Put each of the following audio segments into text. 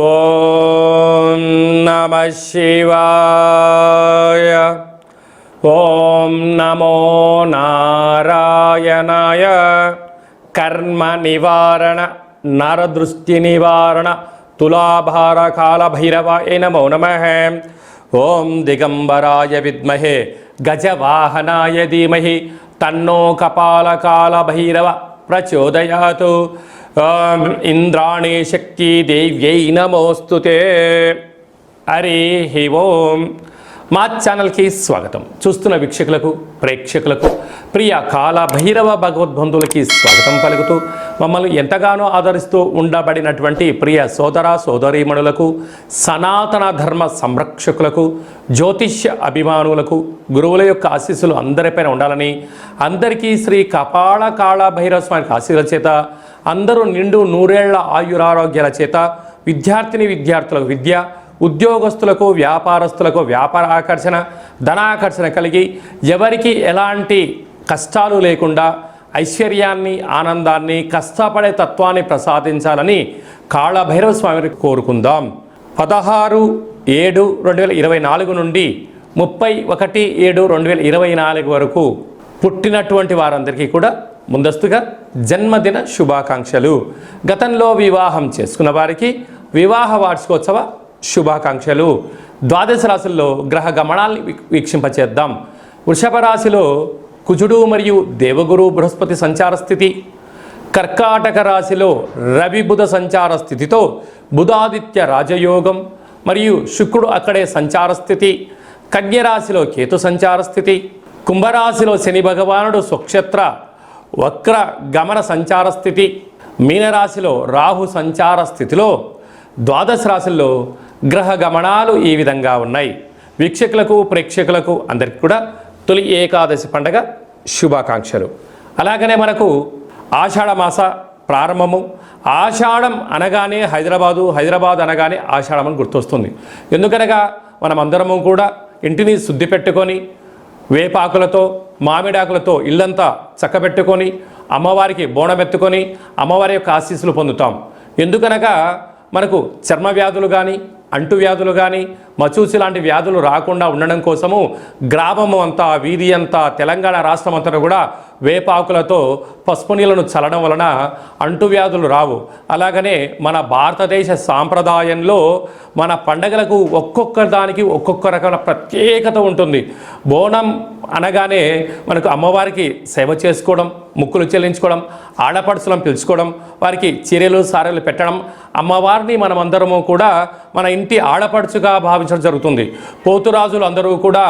ఓం నమః శివాయ. ఓం నమో నారాయణాయ. కర్మ నివారణ నరదృష్టి నివారణ తులాభార కాల భైరవాయ నమో నమః. ఓం దిగంబరాయ విద్మహే గజవాహనాయ ధీమహి తన్నో కపాల కాల భైరవ ప్రచోదయాతు. ఓం ఇంద్రాణి శక్తి దేవ్యై నమోస్తుతే. హరి ఓం. మా ఛానల్కి స్వాగతం. చూస్తున్న వీక్షకులకు ప్రేక్షకులకు ప్రియ కాల భైరవ భగవద్బంధువులకి స్వాగతం పలుకుతూ మమ్మల్ని ఎంతగానో ఆదరిస్తూ ఉండబడినటువంటి ప్రియ సోదర సోదరీమణులకు, సనాతన ధర్మ సంరక్షకులకు, జ్యోతిష్య అభిమానులకు గురువుల యొక్క ఆశీస్సులు అందరిపైన ఉండాలని, అందరికీ శ్రీ కపాల కాళ భైరవ స్వామి ఆశీస్సుల చేత అందరూ నిండు నూరేళ్ల ఆయురారోగ్యాల చేత విద్యార్థులకు విద్య, ఉద్యోగస్తులకు వ్యాపారస్తులకు వ్యాపార ఆకర్షణ, ధనాకర్షణ కలిగి ఎవరికి ఎలాంటి కష్టాలు లేకుండా ఐశ్వర్యాన్ని, ఆనందాన్ని, కష్టపడే తత్వాన్ని ప్రసాదించాలని కాళభైరవ స్వామిని కోరుకుందాం. 16/7/2024 నుండి 31/7/2024 వరకు పుట్టినటువంటి వారందరికీ కూడా ముందస్తుగా జన్మదిన శుభాకాంక్షలు. గతంలో వివాహం చేసుకున్న వారికి వివాహ వార్షికోత్సవ శుభాకాంక్షలు. ద్వాదశ రాశుల్లో గ్రహ గమనాల్ని వీక్షింపచేద్దాం. వృషభ రాశిలో కుజుడు మరియు దేవగురు బృహస్పతి సంచార స్థితి. కర్కాటక రాశిలో రవి బుధ సంచార స్థితితో బుధాదిత్య రాజయోగం మరియు శుక్రుడు అక్కడే సంచార స్థితి. కన్య రాశిలో కేతు సంచార స్థితి. కుంభరాశిలో శని భగవానుడు స్వక్షేత్ర వక్ర గమన సంచార స్థితి. మీనరాశిలో రాహు సంచార స్థితిలో ద్వాదశ రాశుల్లో గ్రహ గమనాలు ఈ విధంగా ఉన్నాయి. వీక్షకులకు ప్రేక్షకులకు అందరికీ కూడా తొలి ఏకాదశి పండగ శుభాకాంక్షలు. అలాగనే మనకు ఆషాఢ మాస ప్రారంభము. ఆషాఢం అనగానే హైదరాబాద్ అనగానే ఆషాఢం అని గుర్తొస్తుంది. ఎందుకనగా మనమందరము కూడా ఇంటిని శుద్ధి పెట్టుకొని వేపాకులతో మామిడాకులతో ఇల్లంతా చక్కబెట్టుకొని అమ్మవారికి బోనమెత్తుకొని అమ్మవారి యొక్క ఆశీస్సులు పొందుతాం. ఎందుకనగా మనకు చర్మ వ్యాధులు కానీ, అంటువ్యాధులు కానీ, మచూసి లాంటి వ్యాధులు రాకుండా ఉండడం కోసము గ్రామము అంతా, వీధి అంతా, తెలంగాణ రాష్ట్రం అంతా కూడా వేపాకులతో పసుపు నీళ్ళను చల్లడం వలన అంటువ్యాధులు రావు. అలాగనే మన భారతదేశ సాంప్రదాయంలో మన పండగలకు ఒక్కొక్క దానికి ఒక్కొక్క రకమైన ప్రత్యేకత ఉంటుంది. బోనం అనగానే మనకు అమ్మవారికి సేవ చేసుకోవడం, ముక్కులు చెల్లించుకోవడం, ఆడపడుచులను పిలుచుకోవడం, వారికి చీరలు సారెలు పెట్టడం, అమ్మవారిని మనమందరము కూడా మన ఇంటి ఆడపడుచుగా భావించడం జరుగుతుంది. పోతురాజులు అందరూ కూడా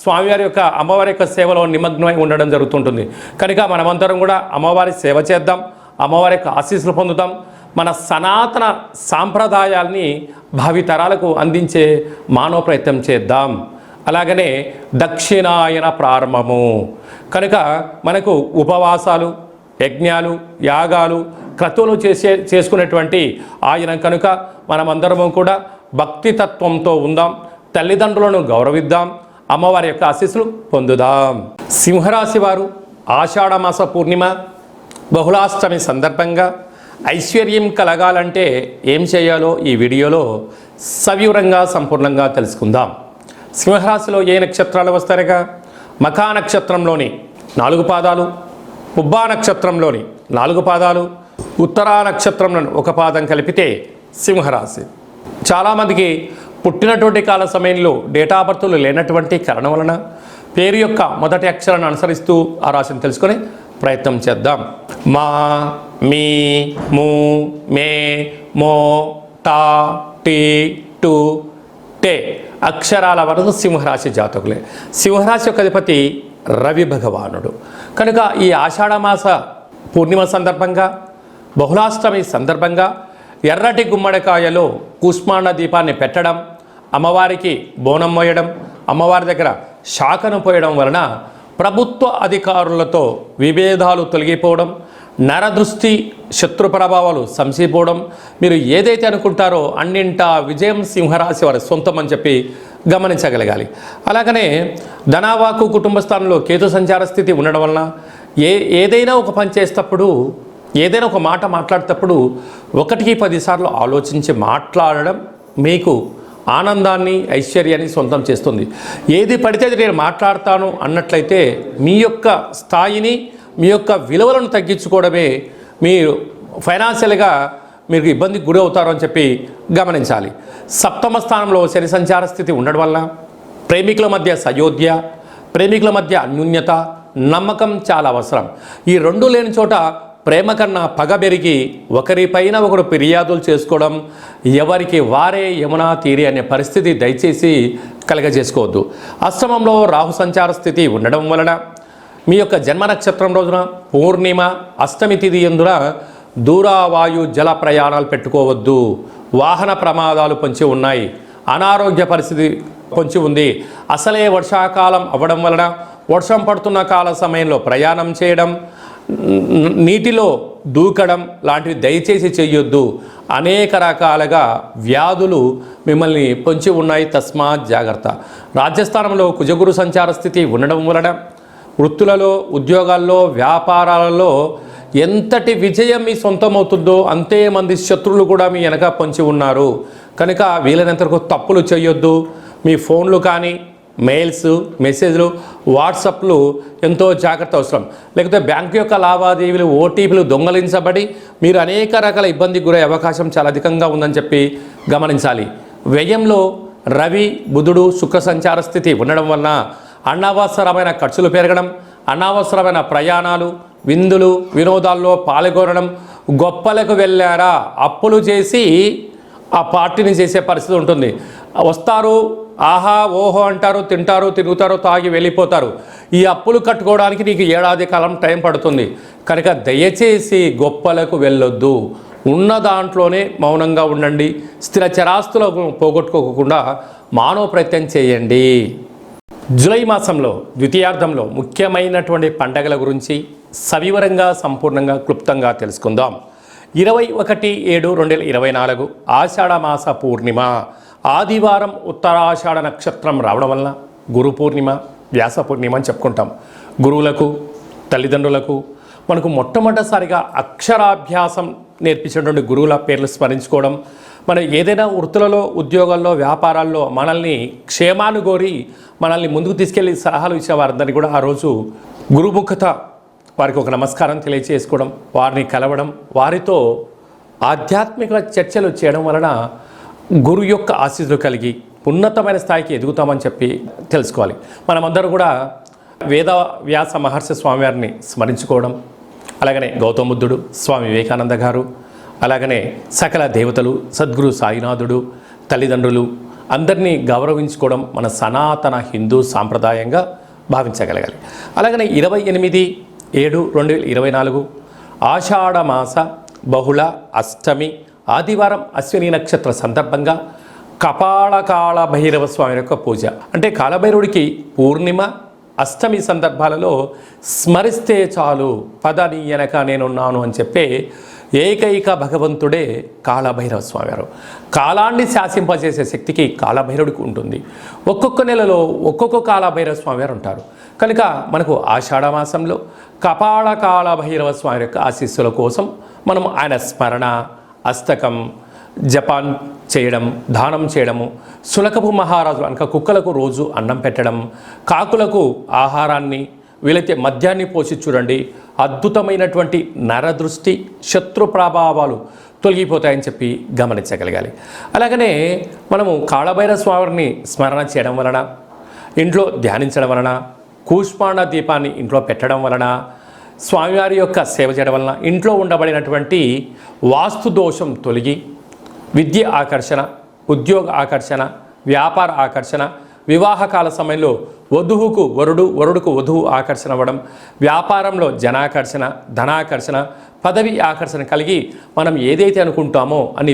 స్వామివారి యొక్క అమ్మవారి యొక్క సేవలో నిమగ్నమై ఉండడం జరుగుతుంటుంది. కనుక మనమందరం కూడా అమ్మవారి సేవ చేద్దాం, అమ్మవారి యొక్క ఆశీస్సులు పొందుతాం. మన సనాతన సాంప్రదాయాల్ని భావితరాలకు అందించే మానవ ప్రయత్నం చేద్దాం. అలాగనే దక్షిణాయన ప్రారంభము కనుక మనకు ఉపవాసాలు, యజ్ఞాలు, యాగాలు, క్రతువులు చేసుకునేటువంటి ఆయన కనుక మనమందరము కూడా భక్తితత్వంతో ఉందాం, తల్లిదండ్రులను గౌరవిద్దాం, అమ్మవారి యొక్క ఆశీస్సులు పొందుదాం. సింహరాశి వారు ఆషాఢమాస పూర్ణిమ బహుళాష్టమి సందర్భంగా ఐశ్వర్యం కలగాలంటే ఏం చేయాలో ఈ వీడియోలో సవివరంగా సంపూర్ణంగా తెలుసుకుందాం. సింహరాశిలో ఏ నక్షత్రాలు వస్తారుగా? మఖా నక్షత్రంలోని 4 పాదాలు, పుబ్బా నక్షత్రంలోని 4 పాదాలు, ఉత్తరా నక్షత్రంలోని 1 పాదం కలిపితే సింహరాశి. చాలామందికి పుట్టినటువంటి కాల సమయంలో డేటా ఆఫ్ బర్త్లు లేనటువంటి కారణం వలన పేరు యొక్క మొదటి అక్షరాన్ని అనుసరిస్తూ ఆ రాశిని తెలుసుకొని ప్రయత్నం చేద్దాం. మా, మీ, ము, మే, మో, టా, టీ, టు, టే అక్షరాల వరకు సింహరాశి జాతకులే. సింహరాశి యొక్క అధిపతి రవి భగవానుడు. కనుక ఈ ఆషాఢమాస పూర్ణిమ సందర్భంగా, బహుళాష్టమి సందర్భంగా ఎర్రటి గుమ్మడికాయలో కూష్మాండ దీపాన్ని పెట్టడం, అమ్మవారికి బోనం మోయడం, అమ్మవారి దగ్గర శాఖను పోయడం వలన ప్రభుత్వ అధికారులతో విభేదాలు తొలగిపోవడం, నరదృష్టి, శత్రు ప్రభావాలు సంసిపోవడం, మీరు ఏదైతే అనుకుంటారో అన్నింటా విజయం సింహరాశి వారి సొంతం అని చెప్పి గమనించగలగాలి. అలాగనే ధనావాకు కుటుంబ స్థానంలో కేతు సంచార స్థితి ఉండడం వలన ఏదైనా ఒక పని చేసేటప్పుడు ఏదైనా ఒక మాట మాట్లాడేటప్పుడు 1కి 10 సార్లు ఆలోచించి మాట్లాడడం మీకు ఆనందాన్ని ఐశ్వర్యాన్ని సొంతం చేస్తుంది. ఏది పడితే అది నేను మాట్లాడతాను అన్నట్లయితే మీ యొక్క స్థాయిని మీ యొక్క విలువలను తగ్గించుకోవడమే మీరు ఫైనాన్షియల్గా మీరు ఇబ్బందికి గురి అవుతారు అని చెప్పి గమనించాలి. సప్తమ స్థానంలో శని సంచార స్థితి ఉండడం వల్ల ప్రేమికుల మధ్య సయోధ్య, ప్రేమికుల మధ్య అన్యోన్యత, నమ్మకం చాలా అవసరం. ఈ రెండు లేని చోట ప్రేమ కన్నా పగ పెరిగి ఒకరిపైన ఒకరు ఫిర్యాదులు చేసుకోవడం, ఎవరికి వారే యమునా తీరి అనే పరిస్థితి దయచేసి కలగజేసుకోవద్దు. అష్టమంలో రాహు సంచార స్థితి ఉండడం వలన మీ యొక్క జన్మ నక్షత్రం రోజున పూర్ణిమ అష్టమి తిథి యందున దూరవాయు జల ప్రయాణాలు పెట్టుకోవద్దు. వాహన ప్రమాదాలు పొంచి ఉన్నాయి, అనారోగ్య పరిస్థితి పొంచి ఉంది. అసలే వర్షాకాలం అవ్వడం వలన వర్షం పడుతున్న కాల సమయంలో ప్రయాణం చేయడం, నీటిలో దూకడం లాంటివి దయచేసి చేయొద్దు. అనేక రకాలుగా వ్యాధులు మిమ్మల్ని పొంచి ఉన్నాయి, తస్మాత్ జాగ్రత్త. రాజ్యస్థానంలో కుజగురు సంచార స్థితి ఉండడం వలన వృత్తులలో, ఉద్యోగాల్లో, వ్యాపారాలలో ఎంతటి విజయం మీ సొంతమవుతుందో అంతే మంది శత్రువులు కూడా మీ వెనక పొంచి ఉన్నారు. కనుక వీలైనంతవరకు తప్పులు చేయొద్దు. మీ ఫోన్లు కానీ, మెయిల్స్, మెసేజ్లు, వాట్సాప్లు ఎంతో జాగ్రత్త అవసరం. లేకపోతే బ్యాంకు యొక్క లావాదేవీలు, ఓటీపీలు దొంగలించబడి మీరు అనేక రకాల ఇబ్బందికి గురయ్యే అవకాశం చాలా అధికంగా ఉందని చెప్పి గమనించాలి. వ్యయంలో రవి, బుధుడు, శుక్ర సంచార స్థితి ఉండడం వలన అనవసరమైన ఖర్చులు పెరగడం, అనవసరమైన ప్రయాణాలు, విందులు, వినోదాల్లో పాల్గొనడం, గొప్పలకు వెళ్ళారా అప్పులు చేసి ఆ పార్టీని చేసే పరిస్థితి ఉంటుంది. వస్తారు, ఆహా ఓహో అంటారు, తింటారు, తిరుగుతారు, తాగి వెళ్ళిపోతారు. ఈ అప్పులు కట్టుకోవడానికి నీకు ఏడాది కాలం టైం పడుతుంది. కనుక దయచేసి గొప్పలకు వెళ్ళొద్దు. ఉన్న దాంట్లోనే మౌనంగా ఉండండి. స్థిర చరాస్తులకు పోగొట్టుకోకుండా మానవ ప్రయత్నం చేయండి. జూలై మాసంలో ద్వితీయార్థంలో ముఖ్యమైనటువంటి పండగల గురించి సవివరంగా, సంపూర్ణంగా, క్లుప్తంగా తెలుసుకుందాం. 21/7/2024 ఆషాఢ మాస పూర్ణిమ ఆదివారం, ఉత్తరాషాఢ నక్షత్రం రావడం వలన గురు పూర్ణిమ, వ్యాస పూర్ణిమ అని చెప్పుకుంటాం. గురువులకు, తల్లిదండ్రులకు మనకు మొట్టమొదటిసారిగా అక్షరాభ్యాసం నేర్పించినటువంటి గురువుల పేర్లు స్మరించుకోవడం, మనం ఏదైనా వృత్తులలో, ఉద్యోగాల్లో, వ్యాపారాల్లో మనల్ని క్షేమాన్ని కోరి మనల్ని ముందుకు తీసుకెళ్ళి సలహాలు ఇచ్చే వారందరినీ కూడా ఆ రోజు గురుముఖత వారికి ఒక నమస్కారం తెలియజేసుకోవడం, వారిని కలవడం, వారితో ఆధ్యాత్మిక చర్చలు చేయడం వలన గురు యొక్క ఆశీస్సులు కలిగి ఉన్నతమైన స్థాయికి ఎదుగుతామని చెప్పి తెలుసుకోవాలి. మనమందరూ కూడా వేద వ్యాస మహర్షి స్వామివారిని స్మరించుకోవడం, అలాగనే గౌతమ బుద్ధుడు, స్వామి వివేకానంద గారు, అలాగనే సకల దేవతలు, సద్గురు సాయినాథుడు, తల్లిదండ్రులు అందరినీ గౌరవించుకోవడం మన సనాతన హిందూ సాంప్రదాయంగా భావించగలగాలి. అలాగనే 28/7/2024 ఆషాఢ మాస బహుళ అష్టమి ఆదివారం అశ్విని నక్షత్ర సందర్భంగా కపాళకాళ భైరవ స్వామి యొక్క పూజ. అంటే కాళభైరవుడికి పూర్ణిమ, అష్టమి సందర్భాలలో స్మరిస్తే చాలు, పదని వెనక నేనున్నాను అని చెప్పే ఏకైక భగవంతుడే కాళభైరవ స్వామివారు. కాలాన్ని శాసింపజేసే శక్తికి కాళభైరవుడికి ఉంటుంది. ఒక్కొక్క నెలలో ఒక్కొక్క కాళభైరవ స్వామివారు ఉంటారు. కనుక మనకు ఆషాఢ మాసంలో కపాళకాళ భైరవ స్వామి యొక్క ఆశీస్సుల కోసం మనం ఆయన స్మరణ, అష్టకం, జపాన్ చేయడం, దానం చేయడము, సునకపు మహారాజు అనక కుక్కలకు రోజు అన్నం పెట్టడం, కాకులకు ఆహారాన్ని, వీలైతే మద్యాన్ని పోసి చూడండి. అద్భుతమైనటువంటి నరదృష్టి, శత్రు ప్రభావాలు తొలగిపోతాయని చెప్పి గమనించగలగాలి. అలాగనే మనము కాళభైరవ స్వామిని స్మరణ చేయడం వలన, ఇంట్లో ధ్యానించడం వలన, కూష్మాండ దీపాన్ని ఇంట్లో పెట్టడం వలన, స్వామివారి యొక్క సేవ చేయడం వలన ఇంట్లో ఉండబడినటువంటి వాస్తు దోషం తొలగి విద్య ఆకర్షణ, ఉద్యోగ ఆకర్షణ, వ్యాపార ఆకర్షణ, వివాహకాల సమయంలో వధువుకు వరుడు, వరుడుకు వధువు ఆకర్షణ అవ్వడం, వ్యాపారంలో జనాకర్షణ, ధనాకర్షణ, పదవి ఆకర్షణ కలిగి మనం ఏదైతే అనుకుంటామో అని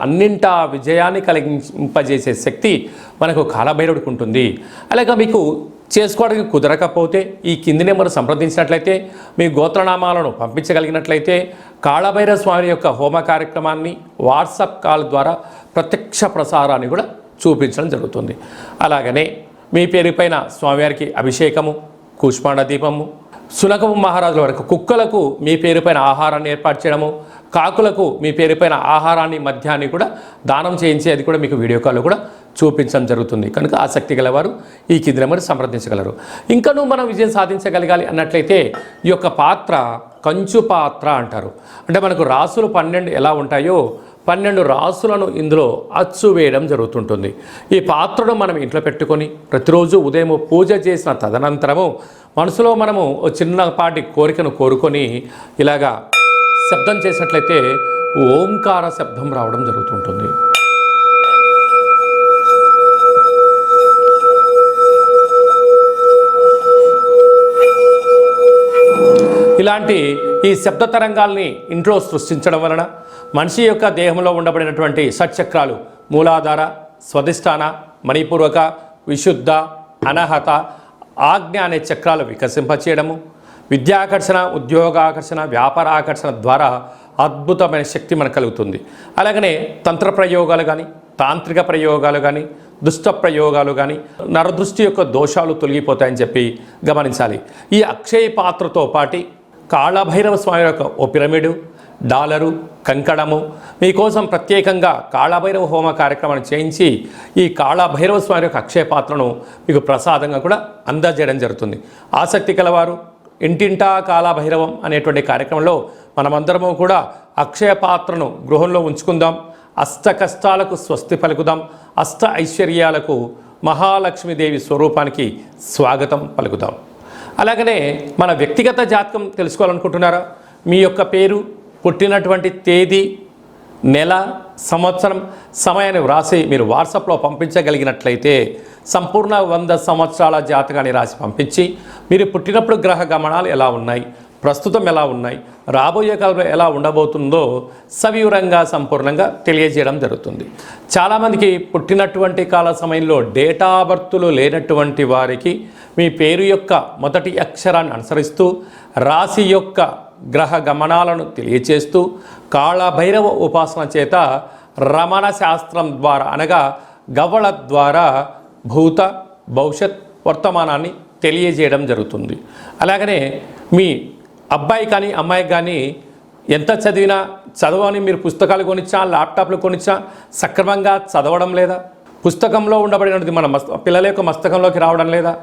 అన్నింటా విజయాన్ని కలిగింపజేసే శక్తి మనకు కాళభైరవుడికి ఉంటుంది. అలాగే మీకు చేసుకోవడానికి కుదరకపోతే ఈ కింది నెంబరు సంప్రదించినట్లయితే మీ గోత్రనామాలను పంపించగలిగినట్లయితే కాళభైరవ స్వామి యొక్క హోమ కార్యక్రమాన్ని వాట్సాప్ కాల్ ద్వారా ప్రత్యక్ష ప్రసారాన్ని కూడా చూపించడం జరుగుతుంది. అలాగనే మీ పేరు పైన స్వామివారికి అభిషేకము, కూష్మాండ దీపము, శునకము మహారాజుల వరకు కుక్కలకు మీ పేరుపైన ఆహారాన్ని ఏర్పాటు చేయడము, కాకులకు మీ పేరుపైన ఆహారాన్ని మద్యాన్ని కూడా దానం చేయించి అది కూడా మీకు వీడియో కాల్లో కూడా చూపించడం జరుగుతుంది. కనుక ఆసక్తి గలవారు ఈ కింది నెంబర్ సంప్రదించగలరు. ఇంకనూ మనం విజయం సాధించగలగాలి అన్నట్లయితే ఈ యొక్క పాత్ర కంచు పాత్ర అంటారు. అంటే మనకు రాసులు 12 ఎలా ఉంటాయో 12 రాసులను ఇందులో అచ్చు వేయడం జరుగుతుంటుంది. ఈ పాత్రను మనం ఇంట్లో పెట్టుకొని ప్రతిరోజు ఉదయం పూజ చేసిన తదనంతరము మనసులో మనము చిన్నపాటి కోరికను కోరుకొని ఇలాగా శబ్దం చేసినట్లయితే ఓంకార శబ్దం రావడం జరుగుతుంటుంది. ఇలాంటి ఈ శబ్ద తరంగాల్ని ఇంట్లో సృష్టించడం వలన మనిషి యొక్క దేహంలో ఉండబడినటువంటి షట్చక్రాలు మూలాధార, స్వధిష్టాన, మణిపూర్వక, విశుద్ధ, అనహత, ఆజ్ఞ అనే చక్రాలు వికసింపచేయడము, విద్యాకర్షణ, ఉద్యోగాకర్షణ, వ్యాపార ఆకర్షణ ద్వారా అద్భుతమైన శక్తి మనకు కలుగుతుంది. అలాగనే తంత్ర ప్రయోగాలు కానీ, తాంత్రిక ప్రయోగాలు కానీ, దుష్ట ప్రయోగాలు కానీ, నరదృష్టి యొక్క దోషాలు తొలగిపోతాయని చెప్పి గమనించాలి. ఈ అక్షయ పాత్రతో పాటి కాళభైరవ స్వామి యొక్క ఓ పిరమిడు, డాలరు, కంకణము మీకోసం ప్రత్యేకంగా కాళభైరవ హోమ కార్యక్రమాన్ని చేయించి ఈ కాళభైరవ స్వామి యొక్క అక్షయ పాత్రను మీకు ప్రసాదంగా కూడా అందజేయడం జరుగుతుంది. ఆసక్తి కలవారు ఇంటింటా కాళభైరవం అనేటువంటి కార్యక్రమంలో మనమందరము కూడా అక్షయ పాత్రను గృహంలో ఉంచుకుందాం. అష్ట కష్టాలకు స్వస్తి పలుకుదాం. అష్ట ఐశ్వర్యాలకు మహాలక్ష్మీదేవి స్వరూపానికి స్వాగతం పలుకుదాం. అలాగనే మన వ్యక్తిగత జాతకం తెలుసుకోవాలనుకుంటున్నారా? మీ యొక్క పేరు, పుట్టినటువంటి తేదీ, నెల, సంవత్సరం, సమయాన్ని వ్రాసి మీరు వాట్సాప్లో పంపించగలిగినట్లయితే సంపూర్ణ 100 సంవత్సరాల జాతకాన్ని రాసి పంపించి మీరు పుట్టినప్పుడు గ్రహ గమనాలు ఎలా ఉన్నాయి, ప్రస్తుతం ఎలా ఉన్నాయి, రాబోయే కాలంలో ఎలా ఉండబోతుందో సవివరంగా సంపూర్ణంగా తెలియజేయడం జరుగుతుంది. చాలామందికి పుట్టినటువంటి కాల సమయంలో డేటా బర్తులు లేనటువంటి వారికి మీ పేరు యొక్క మొదటి అక్షరాన్ని అనుసరిస్తూ రాశి యొక్క గ్రహ గమనాలను తెలియచేస్తూ కాళభైరవ ఉపాసన చేత రమణ శాస్త్రం ద్వారా అనగా గవ్వళ ద్వారా భూత, భవిష్యత్, వర్తమానాన్ని తెలియజేయడం జరుగుతుంది. అలాగనే మీ అబ్బాయి కానీ అమ్మాయి కానీ ఎంత చదివినా చదవని మీరు పుస్తకాలు కొనిచ్చా, ల్యాప్టాప్లు కొనిచ్చా సక్రమంగా చదవడం లేదా, పుస్తకంలో ఉండబడినది మన పిల్లల యొక్క మస్తకంలోకి రావడం లేదా,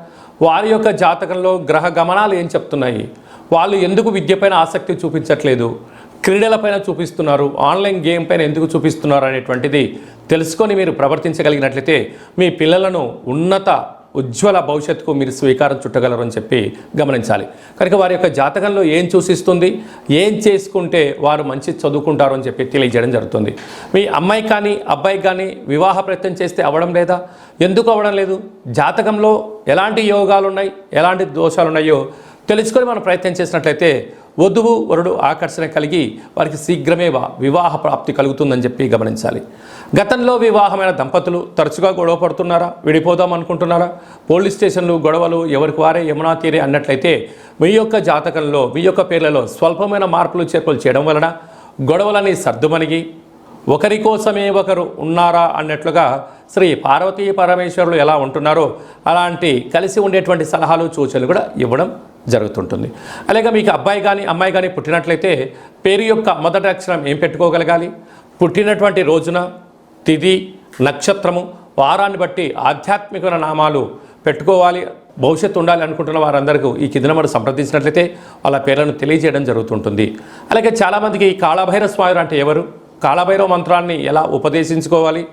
వారి యొక్క జాతకంలో గ్రహ గమనాలు ఏం చెప్తున్నాయి, వాళ్ళు ఎందుకు విద్యపైన ఆసక్తి చూపించట్లేదు, క్రీడలపైన చూపిస్తున్నారు, ఆన్లైన్ గేమ్ పైన ఎందుకు చూపిస్తున్నారు అనేటువంటిది తెలుసుకొని మీరు ప్రవర్తించగలిగినట్లయితే మీ పిల్లలను ఉన్నత ఉజ్వల భవిష్యత్తుకు మీరు స్వీకారం చుట్టగలరు అని చెప్పి గమనించాలి. కనుక వారి యొక్క జాతకంలో ఏం సూచిస్తుంది, ఏం చేసుకుంటే వారు మంచి చదువుకుంటారు అని చెప్పి తెలియజేయడం జరుగుతుంది. మీ అమ్మాయి కానీ అబ్బాయి కానీ వివాహ ప్రయత్నం చేస్తే అవ్వడం లేదా, ఎందుకు అవ్వడం లేదు, జాతకంలో ఎలాంటి యోగాలు ఉన్నాయి, ఎలాంటి దోషాలు ఉన్నాయో తెలుసుకొని మనం ప్రయత్నం చేసినట్లయితే వధువు వరుడు ఆకర్షణ కలిగి వారికి శీఘ్రమే వివాహ ప్రాప్తి కలుగుతుందని చెప్పి గమనించాలి. గతంలో వివాహమైన దంపతులు తరచుగా గొడవ పడుతున్నారా, విడిపోదాం అనుకుంటున్నారా, పోలీస్ స్టేషన్లు, గొడవలు ఎవరికి వారే యమునా తీరే అన్నట్లయితే మీ యొక్క జాతకంలో మీ యొక్క పేర్లలో స్వల్పమైన మార్పులు చేర్పులు చేయడం వలన గొడవలని సర్దుమణిగి ఒకరి కోసమే ఒకరు ఉన్నారా అన్నట్లుగా శ్రీ పార్వతీ పరమేశ్వరులు ఎలా ఉంటున్నారో అలాంటి కలిసి ఉండేటువంటి సలహాలు సూచనలు కూడా ఇవ్వడం జరుగుతుంటుంది. అలాగే మీకు అబ్బాయి కానీ అమ్మాయి కానీ పుట్టినట్లయితే పేరు యొక్క మొదటి అక్షరం ఏం పెట్టుకోగలగాలి, పుట్టినటువంటి రోజున, తిథి, నక్షత్రము, వారాన్ని బట్టి ఆధ్యాత్మికమైన నామాలు పెట్టుకోవాలి. భవిష్యత్తు ఉండాలి అనుకుంటున్న వారందరికీ ఈ కింద నెంబర్ సంప్రదించినట్లయితే వాళ్ళ పేర్లను తెలియజేయడం జరుగుతుంటుంది. అలాగే చాలామందికి కాళభైరవ స్వామి అంటే ఎవరు, కాళభైరవ మంత్రాన్ని ఎలా ఉపదేశించుకోవాలి,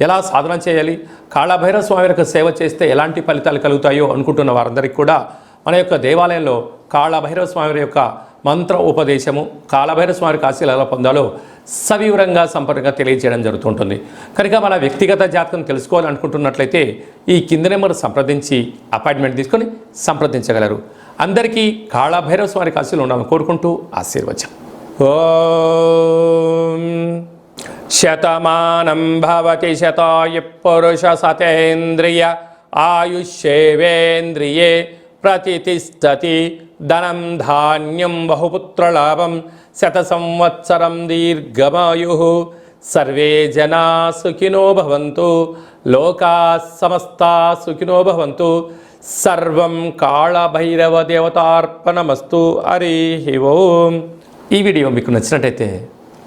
ఎలా సాధన చేయాలి, కాళభైరవ స్వామి యొక్క సేవ చేస్తే ఎలాంటి ఫలితాలు కలుగుతాయో అనుకుంటున్న వారందరికీ కూడా మన యొక్క దేవాలయంలో కాళభైరవ స్వామి యొక్క మంత్ర ఉపదేశము, కాళభైరవ స్వామి ఆశీస్సులు ఎలా పొందాలో సవివరంగా సంపూర్ణంగా తెలియజేయడం జరుగుతుంటుంది. కనుక మన వ్యక్తిగత జాతకం తెలుసుకోవాలనుకుంటున్నట్లయితే ఈ కింద నెంబర్ సంప్రదించి అపాయింట్మెంట్ తీసుకొని సంప్రదించగలరు. అందరికీ కాళభైరవ స్వామి ఆశీస్సులు ఉండాలని కోరుకుంటూ ఆశీర్వచనం. ఓం శతమానం భవతి శతాయు పురుష సతేంద్రియ ఆయుష్యేవేంద్రియే ప్రతిష్టతి ధనం ధాన్యం బహుపుత్రలాభం శత సంవత్సరం దీర్ఘమాయు సర్వే జనా సుఖినో భవంతు లోకా సమస్తా సుఖినో భవంతు సర్వం కాళభైరవ దేవతార్పణమస్తు. హరి ఓం. ఈ వీడియో మీకు నచ్చినట్టయితే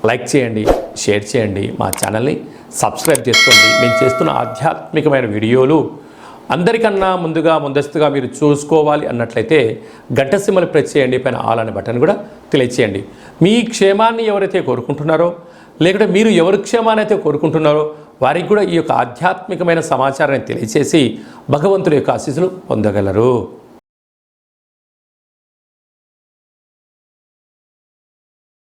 లైక్ చేయండి, షేర్ చేయండి, మా ఛానల్ని సబ్స్క్రైబ్ చేసుకోండి. మేము చేస్తున్న ఆధ్యాత్మికమైన వీడియోలు అందరికన్నా ముందస్తుగా మీరు చూసుకోవాలి అన్నట్లయితే గంట సింబల్ ప్రెస్ చేయండి, పైన ఆల్ అనే బటన్ కూడా తెలియచేయండి. మీ క్షేమాన్ని ఎవరైతే కోరుకుంటున్నారో, లేకుంటే మీరు ఎవరి క్షేమాన్ని అయితే కోరుకుంటున్నారో వారికి కూడా ఈ యొక్క ఆధ్యాత్మికమైన సమాచారాన్ని తెలియచేసి భగవంతుడి యొక్క ఆశీస్సులు పొందగలరు.